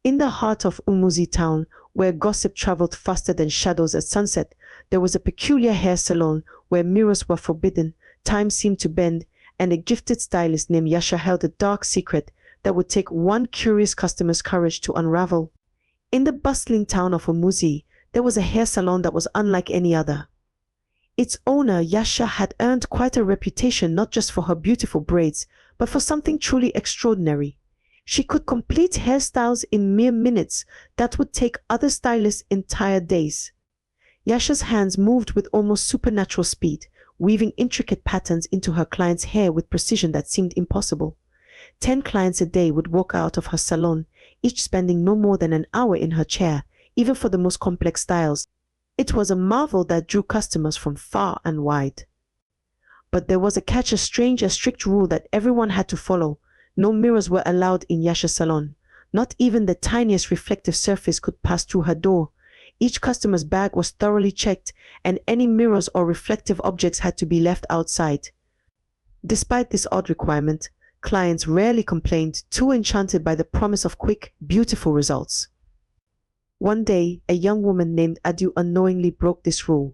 In the heart of Umuzi town, where gossip traveled faster than shadows at sunset, there was a peculiar hair salon where mirrors were forbidden, time seemed to bend, and a gifted stylist named Yasha held a dark secret that would take one curious customer's courage to unravel. In the bustling town of Umuzi, there was a hair salon that was unlike any other. Its owner, Yasha, had earned quite a reputation not just for her beautiful braids, but for something truly extraordinary. She could complete hairstyles in mere minutes that would take other stylists entire days. Yasha's hands moved with almost supernatural speed, weaving intricate patterns into her clients' hair with precision that seemed impossible. 10 clients a day would walk out of her salon, each spending no more than an hour in her chair, even for the most complex styles. It was a marvel that drew customers from far and wide. But there was a catch, a strange, a strict rule that everyone had to follow. No mirrors were allowed in Yasha's salon. Not even the tiniest reflective surface could pass through her door. Each customer's bag was thoroughly checked, and any mirrors or reflective objects had to be left outside. Despite this odd requirement, clients rarely complained, too enchanted by the promise of quick, beautiful results. One day, a young woman named Adu unknowingly broke this rule.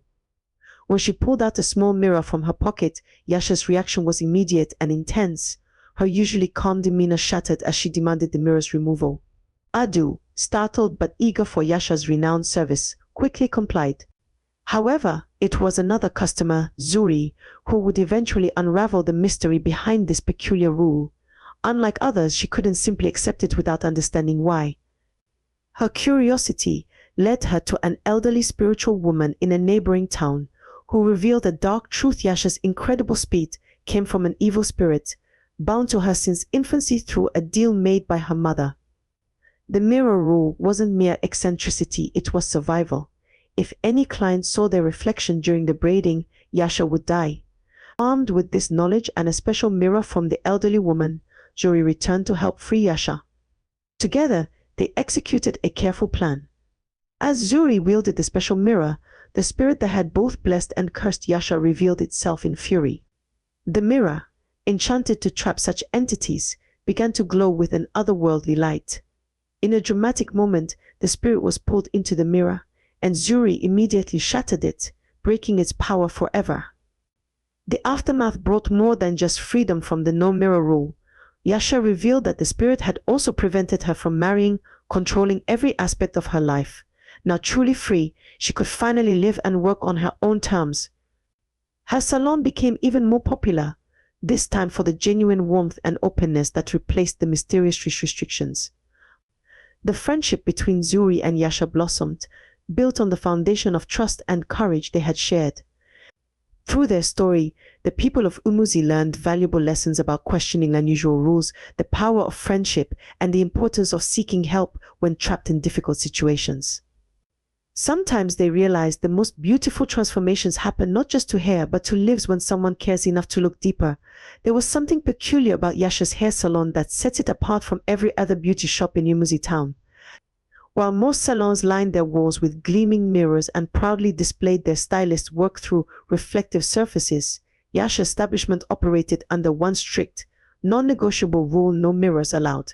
When she pulled out a small mirror from her pocket, Yasha's reaction was immediate and intense. Her usually calm demeanor shattered as she demanded the mirror's removal. Adu, startled but eager for Yasha's renowned service, quickly complied. However, it was another customer, Zuri, who would eventually unravel the mystery behind this peculiar rule. Unlike others, she couldn't simply accept it without understanding why. Her curiosity led her to an elderly spiritual woman in a neighboring town, who revealed a dark truth. Yasha's incredible speed came from an evil spirit, bound to her since infancy through a deal made by her mother. The mirror rule wasn't mere eccentricity, it was survival. If any client saw their reflection during the braiding, Yasha would die. Armed with this knowledge and a special mirror from the elderly woman, Zuri returned to help free Yasha. Together, they executed a careful plan. As Zuri wielded the special mirror, the spirit that had both blessed and cursed Yasha revealed itself in fury. The mirror, enchanted to trap such entities, began to glow with an otherworldly light. In a dramatic moment, the spirit was pulled into the mirror, and Zuri immediately shattered it, breaking its power forever. The aftermath brought more than just freedom from the no-mirror rule. Yasha revealed that the spirit had also prevented her from marrying, controlling every aspect of her life. Now truly free, she could finally live and work on her own terms. Her salon became even more popular, this time for the genuine warmth and openness that replaced the mysterious restrictions. The friendship between Zuri and Yasha blossomed, built on the foundation of trust and courage they had shared. Through their story, the people of Umuzi learned valuable lessons about questioning unusual rules, the power of friendship, and the importance of seeking help when trapped in difficult situations. Sometimes they realized the most beautiful transformations happen not just to hair but to lives when someone cares enough to look deeper. There was something peculiar about Yasha's hair salon that set it apart from every other beauty shop in Umuzi town. While most salons lined their walls with gleaming mirrors and proudly displayed their stylists' work through reflective surfaces, Yasha's establishment operated under one strict, non-negotiable rule: no mirrors allowed.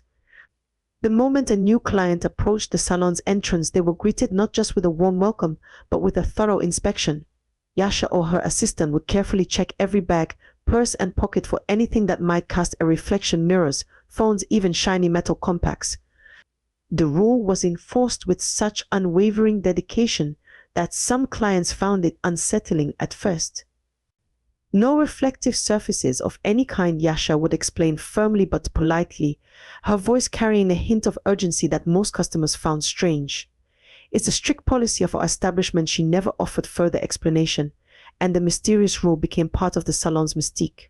The moment a new client approached the salon's entrance, they were greeted not just with a warm welcome, but with a thorough inspection. Yasha or her assistant would carefully check every bag, purse and pocket for anything that might cast a reflection: mirrors, phones, even shiny metal compacts. The rule was enforced with such unwavering dedication that some clients found it unsettling at first. No reflective surfaces of any kind, Yasha would explain firmly but politely, her voice carrying a hint of urgency that most customers found strange. It's a strict policy of our establishment. She never offered further explanation, and the mysterious rule became part of the salon's mystique.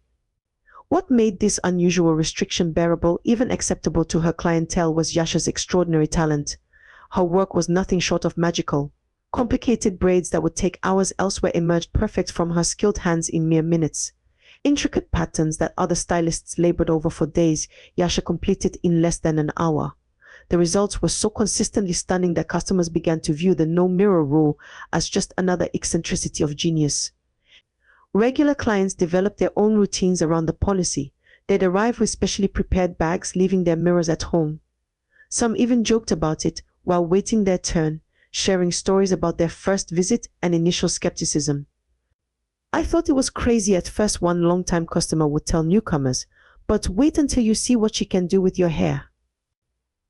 What made this unusual restriction bearable, even acceptable to her clientele, was Yasha's extraordinary talent. Her work was nothing short of magical. Complicated braids that would take hours elsewhere emerged perfect from her skilled hands in mere minutes. Intricate patterns that other stylists labored over for days, Yasha completed in less than an hour. The results were so consistently stunning that customers began to view the no-mirror rule as just another eccentricity of genius. Regular clients developed their own routines around the policy. They'd arrive with specially prepared bags, leaving their mirrors at home. Some even joked about it while waiting their turn, sharing stories about their first visit and initial skepticism. I thought it was crazy at first, one long-time customer would tell newcomers, but wait until you see what she can do with your hair.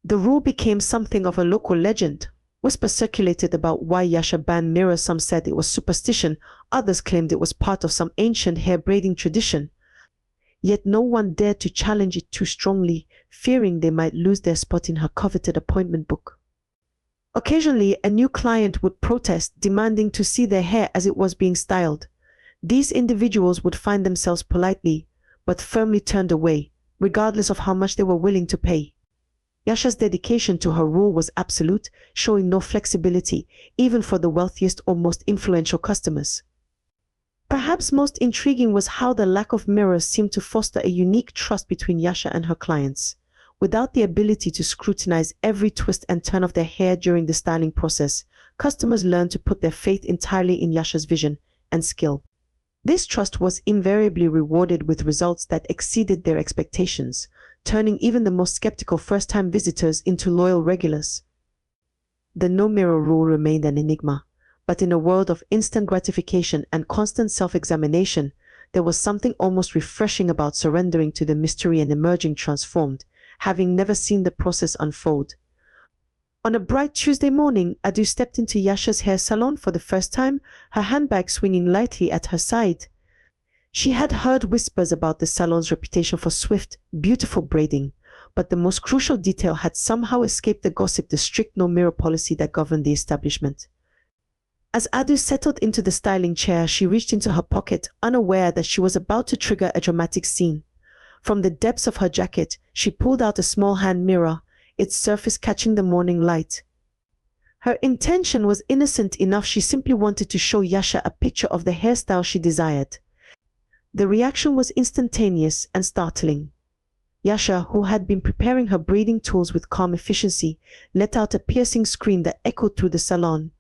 The rule became something of a local legend. Whispers circulated about why Yasha banned mirrors. Some said it was superstition, others claimed it was part of some ancient hair braiding tradition. Yet no one dared to challenge it too strongly, fearing they might lose their spot in her coveted appointment book. Occasionally, a new client would protest, demanding to see their hair as it was being styled. These individuals would find themselves politely, but firmly turned away, regardless of how much they were willing to pay. Yasha's dedication to her rule was absolute, showing no flexibility, even for the wealthiest or most influential customers. Perhaps most intriguing was how the lack of mirrors seemed to foster a unique trust between Yasha and her clients. Without the ability to scrutinize every twist and turn of their hair during the styling process, customers learned to put their faith entirely in Yasha's vision and skill. This trust was invariably rewarded with results that exceeded their expectations, turning even the most skeptical first-time visitors into loyal regulars. The no-mirror rule remained an enigma, but in a world of instant gratification and constant self-examination, there was something almost refreshing about surrendering to the mystery and emerging transformed, having never seen the process unfold. On a bright Tuesday morning, Adu stepped into Yasha's hair salon for the first time, her handbag swinging lightly at her side. She had heard whispers about the salon's reputation for swift, beautiful braiding, but the most crucial detail had somehow escaped the gossip: the strict no-mirror policy that governed the establishment. As Adu settled into the styling chair, she reached into her pocket, unaware that she was about to trigger a dramatic scene. From the depths of her jacket, she pulled out a small hand mirror, its surface catching the morning light. Her intention was innocent enough. She simply wanted to show Yasha a picture of the hairstyle she desired. The reaction was instantaneous and startling. Yasha, who had been preparing her braiding tools with calm efficiency, let out a piercing scream that echoed through the salon.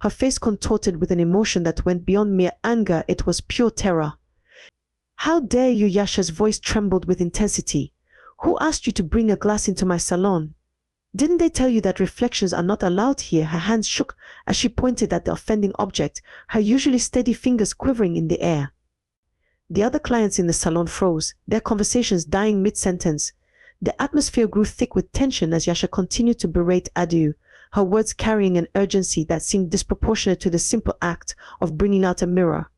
Her face contorted with an emotion that went beyond mere anger. It was pure terror. "How dare you?" Yasha's voice trembled with intensity. "Who asked you to bring a glass into my salon? Didn't they tell you that reflections are not allowed here?" Her hands shook as she pointed at the offending object, her usually steady fingers quivering in the air. The other clients in the salon froze, their conversations dying mid-sentence. The atmosphere grew thick with tension as Yasha continued to berate Adu, her words carrying an urgency that seemed disproportionate to the simple act of bringing out a mirror.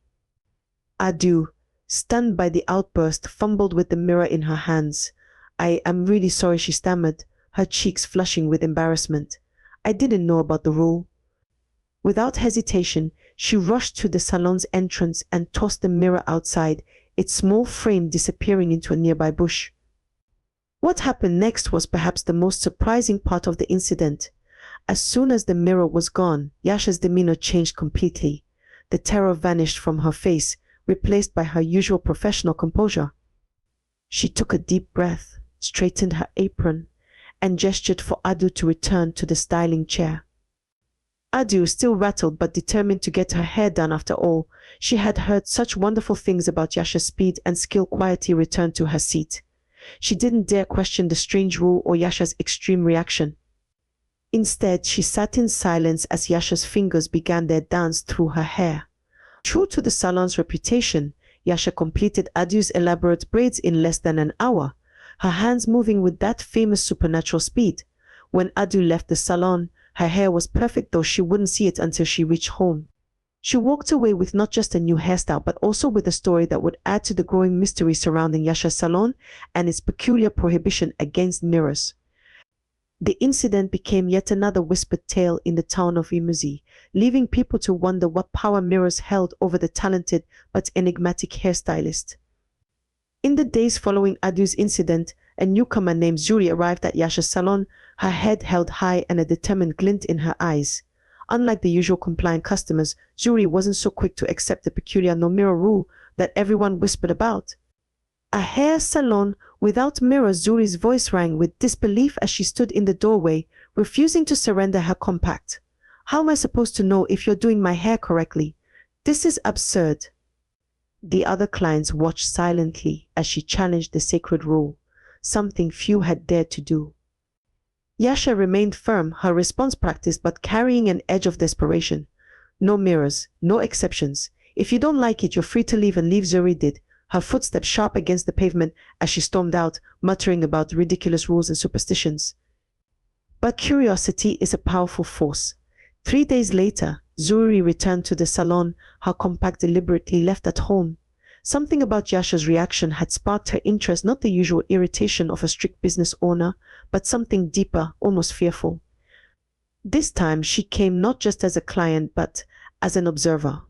Adu, stunned by the outburst, fumbled with the mirror in her hands. "I am really sorry," she stammered, her cheeks flushing with embarrassment. "I didn't know about the rule." Without hesitation, she rushed to the salon's entrance and tossed the mirror outside, its small frame disappearing into a nearby bush. What happened next was perhaps the most surprising part of the incident. As soon as the mirror was gone, Yasha's demeanor changed completely. The terror vanished from her face, replaced by her usual professional composure. She took a deep breath, straightened her apron, and gestured for Adu to return to the styling chair. Adu, still rattled but determined to get her hair done after all, she had heard such wonderful things about Yasha's speed and skill, quietly returned to her seat. She didn't dare question the strange rule or Yasha's extreme reaction. Instead, she sat in silence as Yasha's fingers began their dance through her hair. True to the salon's reputation, Yasha completed Adu's elaborate braids in less than an hour, her hands moving with that famous supernatural speed. When Adu left the salon, her hair was perfect, though she wouldn't see it until she reached home. She walked away with not just a new hairstyle, but also with a story that would add to the growing mystery surrounding Yasha's salon and its peculiar prohibition against mirrors. The incident became yet another whispered tale in the town of Imuzi, leaving people to wonder what power mirrors held over the talented but enigmatic hairstylist. In the days following Adu's incident, a newcomer named Zuri arrived at Yasha's salon, her head held high and a determined glint in her eyes. Unlike the usual compliant customers, Zuri wasn't so quick to accept the peculiar no-mirror rule that everyone whispered about. "A hair salon without mirrors?" Zuri's voice rang with disbelief as she stood in the doorway, refusing to surrender her compact. "How am I supposed to know if you're doing my hair correctly? This is absurd." The other clients watched silently as she challenged the sacred rule, something few had dared to do. Yasha remained firm, her response practiced but carrying an edge of desperation. No mirrors, no exceptions. If you don't like it, you're free to leave, and leave Zuri did, her footsteps sharp against the pavement as she stormed out, muttering about ridiculous rules and superstitions. But curiosity is a powerful force. 3 days later, Zuri returned to the salon, her compact deliberately left at home. Something about Yasha's reaction had sparked her interest, not the usual irritation of a strict business owner, but something deeper, almost fearful. This time she came not just as a client, but as an observer.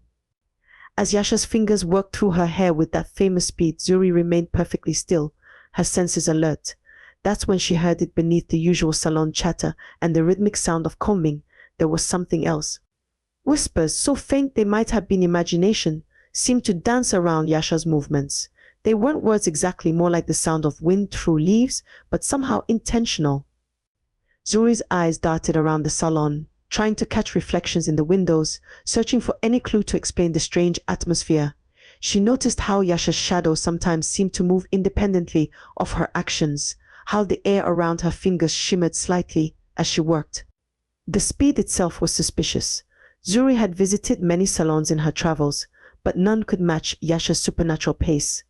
As Yasha's fingers worked through her hair with that famous speed, Zuri remained perfectly still, her senses alert. That's when she heard it beneath the usual salon chatter and the rhythmic sound of combing. There was something else. Whispers, so faint they might have been imagination, seemed to dance around Yasha's movements. They weren't words exactly, more like the sound of wind through leaves, but somehow intentional. Zuri's eyes darted around the salon, trying to catch reflections in the windows, searching for any clue to explain the strange atmosphere. She noticed how Yasha's shadow sometimes seemed to move independently of her actions, how the air around her fingers shimmered slightly as she worked. The speed itself was suspicious. Zuri had visited many salons in her travels, but none could match Yasha's supernatural pace.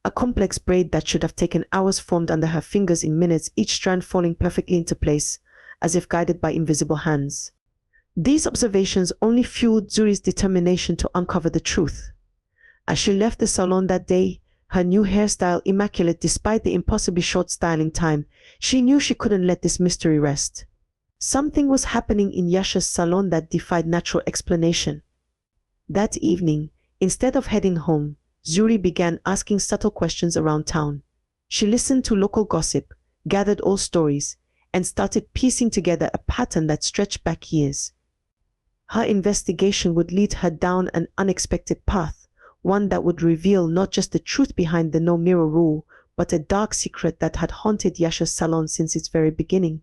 A complex braid that should have taken hours formed under her fingers in minutes, each strand falling perfectly into place, as if guided by invisible hands. These observations only fueled Zuri's determination to uncover the truth. As she left the salon that day, her new hairstyle immaculate despite the impossibly short styling time, she knew she couldn't let this mystery rest. Something was happening in Yasha's salon that defied natural explanation. That evening, instead of heading home, Zuri began asking subtle questions around town. She listened to local gossip, gathered old stories, and started piecing together a pattern that stretched back years. Her investigation would lead her down an unexpected path, one that would reveal not just the truth behind the no mirror rule, but a dark secret that had haunted Yasha's salon since its very beginning.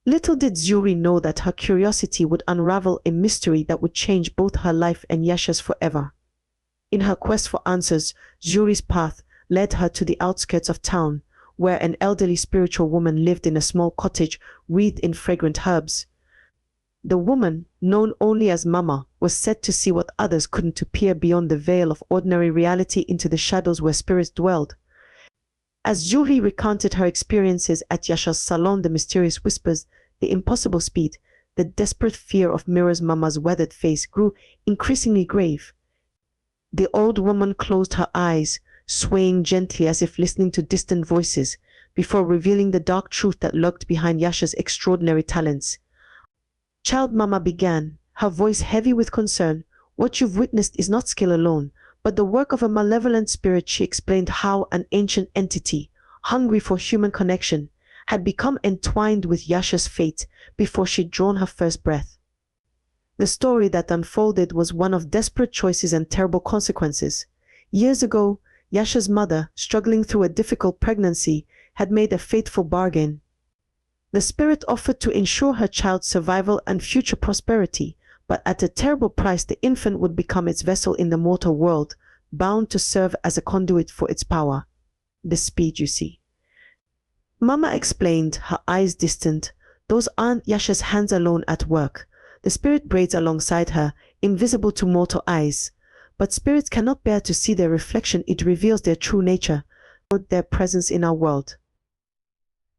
Little did Zuri know that her curiosity would unravel a mystery that would change both her life and Yasha's forever. In her quest for answers, Zuri's path led her to the outskirts of town, where an elderly spiritual woman lived in a small cottage wreathed in fragrant herbs. The woman, known only as Mama, was said to see what others couldn't, to peer beyond the veil of ordinary reality into the shadows where spirits dwelled. As Zuri recounted her experiences at Yasha's salon, the mysterious whispers, the impossible speed, the desperate fear of mirrors, Mama's weathered face grew increasingly grave. The old woman closed her eyes, swaying gently as if listening to distant voices, before revealing the dark truth that lurked behind Yasha's extraordinary talents. "Child," Mama began, her voice heavy with concern, "what you've witnessed is not skill alone, but the work of a malevolent spirit." She explained how an ancient entity, hungry for human connection, had become entwined with Yasha's fate before she'd drawn her first breath. The story that unfolded was one of desperate choices and terrible consequences. Years ago, Yasha's mother, struggling through a difficult pregnancy, had made a fateful bargain. The spirit offered to ensure her child's survival and future prosperity, but at a terrible price. The infant would become its vessel in the mortal world, bound to serve as a conduit for its power. The speed, you see. Mama explained, her eyes distant. Those aren't Yasha's hands alone at work. The spirit braids alongside her, invisible to mortal eyes. But spirits cannot bear to see their reflection. It reveals their true nature, or their presence in our world.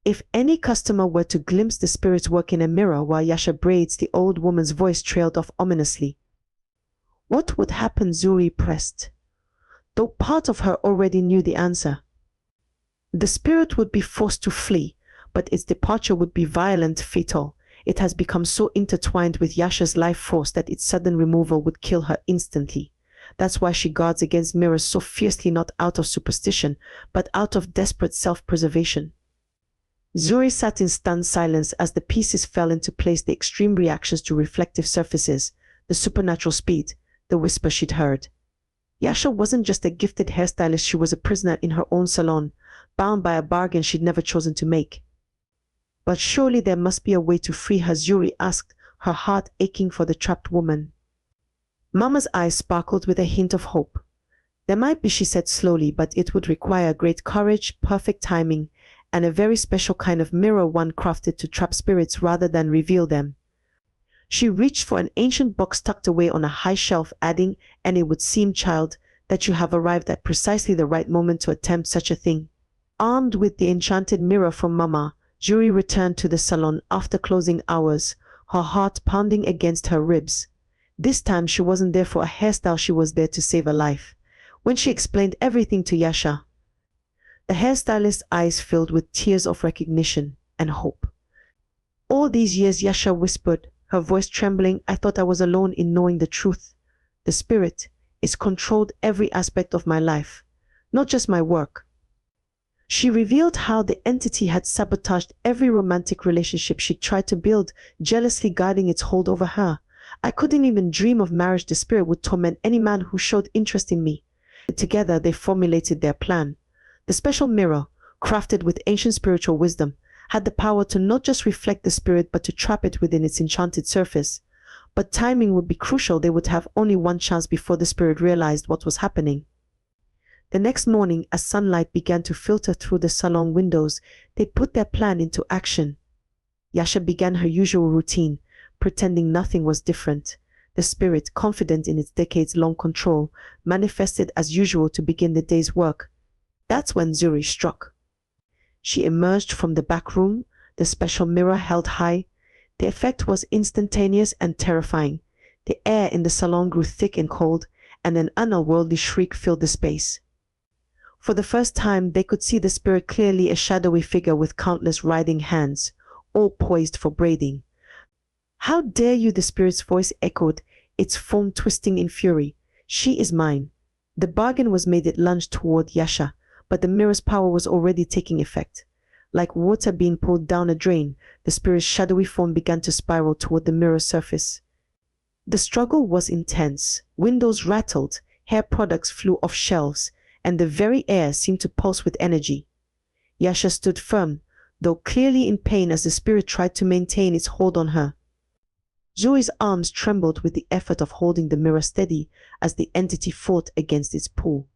If any customer were to glimpse the spirit's work in a mirror while Yasha braids, the old woman's voice trailed off ominously. What would happen? Zuri pressed, though part of her already knew the answer. The spirit would be forced to flee, but its departure would be violent, fatal. It has become so intertwined with Yasha's life force that its sudden removal would kill her instantly. That's why she guards against mirrors so fiercely, not out of superstition, but out of desperate self-preservation. Zuri sat in stunned silence as the pieces fell into place, the extreme reactions to reflective surfaces, the supernatural speed, the whisper she'd heard. Yasha wasn't just a gifted hairstylist, she was a prisoner in her own salon, bound by a bargain she'd never chosen to make. But surely there must be a way to free her, Zuri asked, her heart aching for the trapped woman. Mama's eyes sparkled with a hint of hope. There might be, she said slowly, but it would require great courage, perfect timing, and a very special kind of mirror, one crafted to trap spirits rather than reveal them. She reached for an ancient box tucked away on a high shelf, adding, "And it would seem, child, that you have arrived at precisely the right moment to attempt such a thing." Armed with the enchanted mirror from Mama, Zuri returned to the salon after closing hours, her heart pounding against her ribs. This time she wasn't there for a hairstyle, she was there to save a life. When she explained everything to Yasha, the hairstylist's eyes filled with tears of recognition and hope. "All these years," Yasha whispered, her voice trembling, "I thought I was alone in knowing the truth. The spirit is controlled every aspect of my life, not just my work." She revealed how the entity had sabotaged every romantic relationship she tried to build, jealously guarding its hold over her. "I couldn't even dream of marriage. The spirit would torment any man who showed interest in me." Together they formulated their plan. The special mirror, crafted with ancient spiritual wisdom, had the power to not just reflect the spirit but to trap it within its enchanted surface. But timing would be crucial. They would have only one chance before the spirit realized what was happening. The next morning, as sunlight began to filter through the salon windows, they put their plan into action. Yasha began her usual routine, pretending nothing was different. The spirit, confident in its decades-long control, manifested as usual to begin the day's work. That's when Zuri struck. She emerged from the back room, the special mirror held high. The effect was instantaneous and terrifying. The air in the salon grew thick and cold, and an otherworldly shriek filled the space. For the first time, they could see the spirit clearly, a shadowy figure with countless writhing hands, all poised for braiding. "How dare you!" the spirit's voice echoed, its form twisting in fury. "She is mine." The bargain was made. It lunged toward Yasha, but the mirror's power was already taking effect. Like water being pulled down a drain, the spirit's shadowy form began to spiral toward the mirror's surface. The struggle was intense. Windows rattled, hair products flew off shelves, and the very air seemed to pulse with energy. Yasha stood firm, though clearly in pain as the spirit tried to maintain its hold on her. Zuri's arms trembled with the effort of holding the mirror steady as the entity fought against its pull.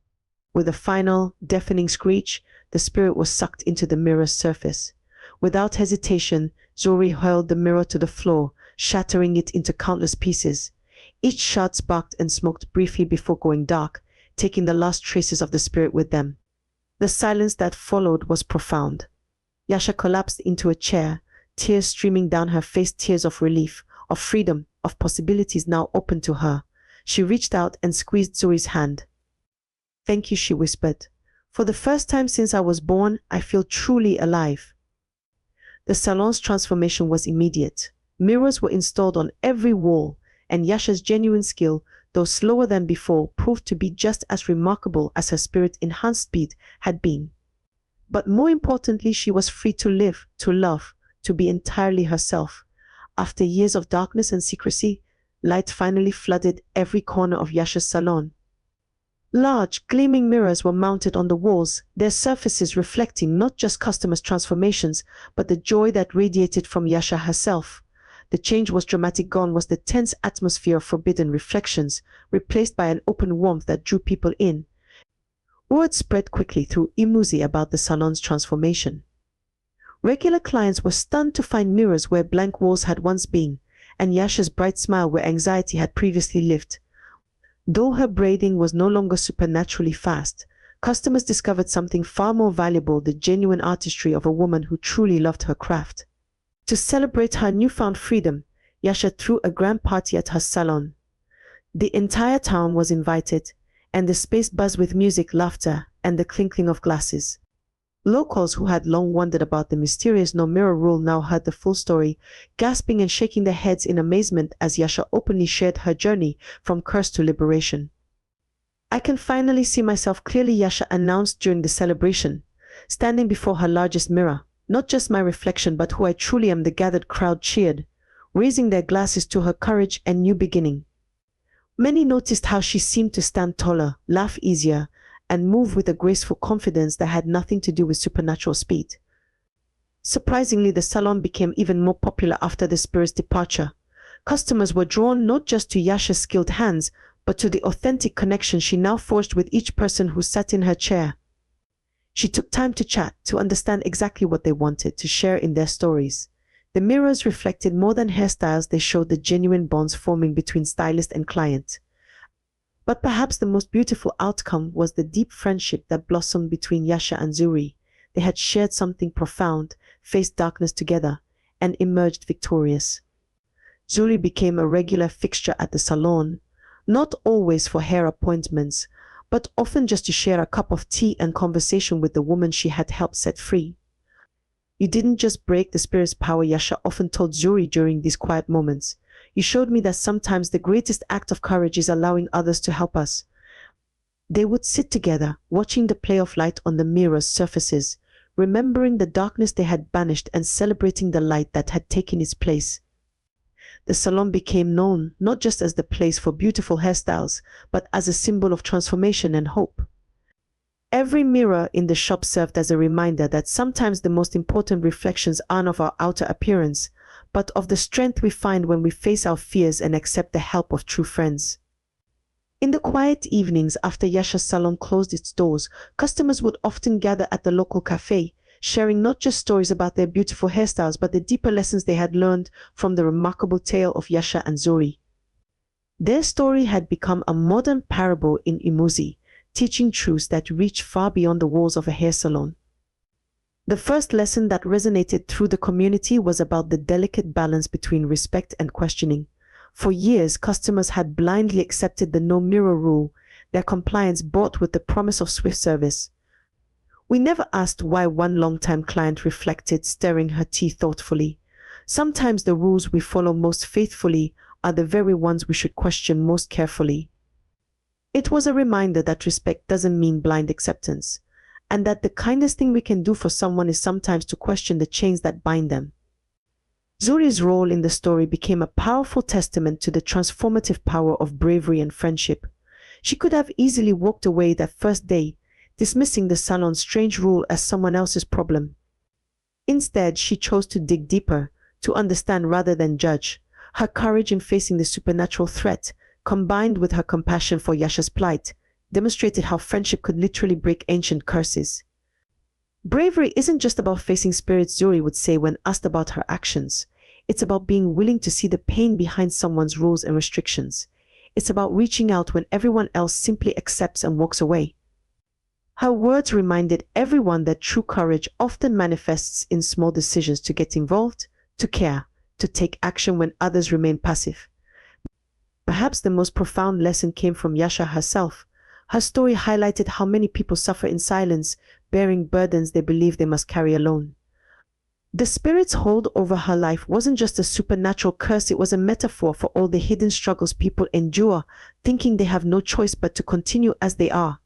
With a final, deafening screech, the spirit was sucked into the mirror's surface. Without hesitation, Zuri hurled the mirror to the floor, shattering it into countless pieces. Each shard sparked and smoked briefly before going dark, taking the last traces of the spirit with them. The silence that followed was profound. Yasha collapsed into a chair, tears streaming down her face, tears of relief, of freedom, of possibilities now open to her. She reached out and squeezed Zuri's hand. "Thank you," she whispered. "For the first time since I was born, I feel truly alive." The salon's transformation was immediate. Mirrors were installed on every wall, and Yasha's genuine skill, though slower than before, proved to be just as remarkable as her spirit-enhanced speed had been. But more importantly, she was free to live, to love, to be entirely herself. After years of darkness and secrecy, light finally flooded every corner of Yasha's salon. Large, gleaming mirrors were mounted on the walls, their surfaces reflecting not just customers' transformations, but the joy that radiated from Yasha herself. The change was dramatic. Gone was the tense atmosphere of forbidden reflections, replaced by an open warmth that drew people in. Word spread quickly through Imuzi about the salon's transformation. Regular clients were stunned to find mirrors where blank walls had once been, and Yasha's bright smile where anxiety had previously lived. Though her braiding was no longer supernaturally fast, customers discovered something far more valuable: the genuine artistry of a woman who truly loved her craft. To celebrate her newfound freedom, Yasha threw a grand party at her salon. The entire town was invited, and the space buzzed with music, laughter, and the clinking of glasses. Locals who had long wondered about the mysterious no mirror rule now heard the full story, gasping and shaking their heads in amazement as Yasha openly shared her journey from curse to liberation. "I can finally see myself clearly," Yasha announced during the celebration, standing before her largest mirror. "Not just my reflection, but who I truly am." The gathered crowd cheered, raising their glasses to her courage and new beginning. Many noticed how she seemed to stand taller, laugh easier, and move with a graceful confidence that had nothing to do with supernatural speed. Surprisingly, the salon became even more popular after the spirit's departure. Customers were drawn not just to Yasha's skilled hands, but to the authentic connection she now forged with each person who sat in her chair. She took time to chat, to understand exactly what they wanted to share in their stories. The mirrors reflected more than hairstyles, they showed the genuine bonds forming between stylist and client. But perhaps the most beautiful outcome was the deep friendship that blossomed between Yasha and Zuri. They had shared something profound, faced darkness together, and emerged victorious. Zuri became a regular fixture at the salon, not always for hair appointments, but often just to share a cup of tea and conversation with the woman she had helped set free. "You didn't just break the spirit's power," Yasha often told Zuri during these quiet moments. "You showed me that sometimes the greatest act of courage is allowing others to help us." They would sit together, watching the play of light on the mirror's surfaces, remembering the darkness they had banished and celebrating the light that had taken its place. The salon became known not just as the place for beautiful hairstyles, but as a symbol of transformation and hope. Every mirror in the shop served as a reminder that sometimes the most important reflections aren't of our outer appearance, but of the strength we find when we face our fears and accept the help of true friends. In the quiet evenings after Yasha's salon closed its doors, customers would often gather at the local cafe, sharing not just stories about their beautiful hairstyles, but the deeper lessons they had learned from the remarkable tale of Yasha and Zuri. Their story had become a modern parable in Imuzi, teaching truths that reach far beyond the walls of a hair salon. The first lesson that resonated through the community was about the delicate balance between respect and questioning. For years, customers had blindly accepted the no mirror rule, their compliance bought with the promise of swift service. We never asked why. One longtime client reflected, stirring her tea thoughtfully. "Sometimes the rules we follow most faithfully are the very ones we should question most carefully." It was a reminder that respect doesn't mean blind acceptance, and that the kindest thing we can do for someone is sometimes to question the chains that bind them. Zuri's role in the story became a powerful testament to the transformative power of bravery and friendship. She could have easily walked away that first day, dismissing the salon's strange rule as someone else's problem. Instead, she chose to dig deeper, to understand rather than judge. Her courage in facing the supernatural threat, combined with her compassion for Yasha's plight, demonstrated how friendship could literally break ancient curses. Bravery isn't just about facing spirits, Zuri would say when asked about her actions. It's about being willing to see the pain behind someone's rules and restrictions. It's about reaching out when everyone else simply accepts and walks away. Her words reminded everyone that true courage often manifests in small decisions: to get involved, to care, to take action when others remain passive. Perhaps the most profound lesson came from Yasha herself. Her story highlighted how many people suffer in silence, bearing burdens they believe they must carry alone. The spirit's hold over her life wasn't just a supernatural curse, it was a metaphor for all the hidden struggles people endure, thinking they have no choice but to continue as they are.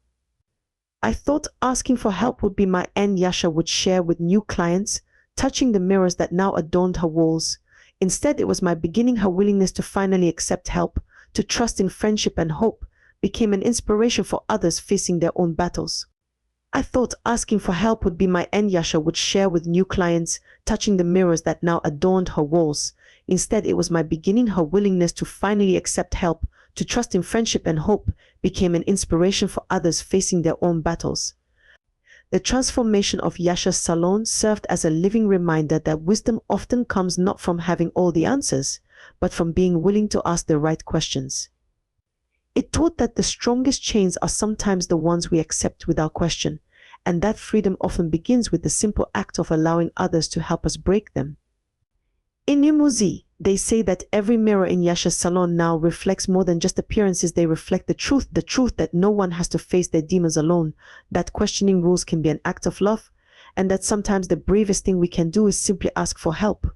"I thought asking for help would be my end," Yasha would share with new clients, touching the mirrors that now adorned her walls. "Instead, it was my beginning." Her willingness to finally accept help, to trust in friendship and hope, became an inspiration for others facing their own battles. "I thought asking for help would be my end," Yasha would share with new clients, touching the mirrors that now adorned her walls. "Instead, it was my beginning." Her willingness to finally accept help, to trust in friendship and hope, became an inspiration for others facing their own battles. The transformation of Yasha's salon served as a living reminder that wisdom often comes not from having all the answers, but from being willing to ask the right questions. It taught that the strongest chains are sometimes the ones we accept without question, and that freedom often begins with the simple act of allowing others to help us break them. In Imuzi, they say that every mirror in Yasha's salon now reflects more than just appearances. They reflect the truth that no one has to face their demons alone, that questioning rules can be an act of love, and that sometimes the bravest thing we can do is simply ask for help.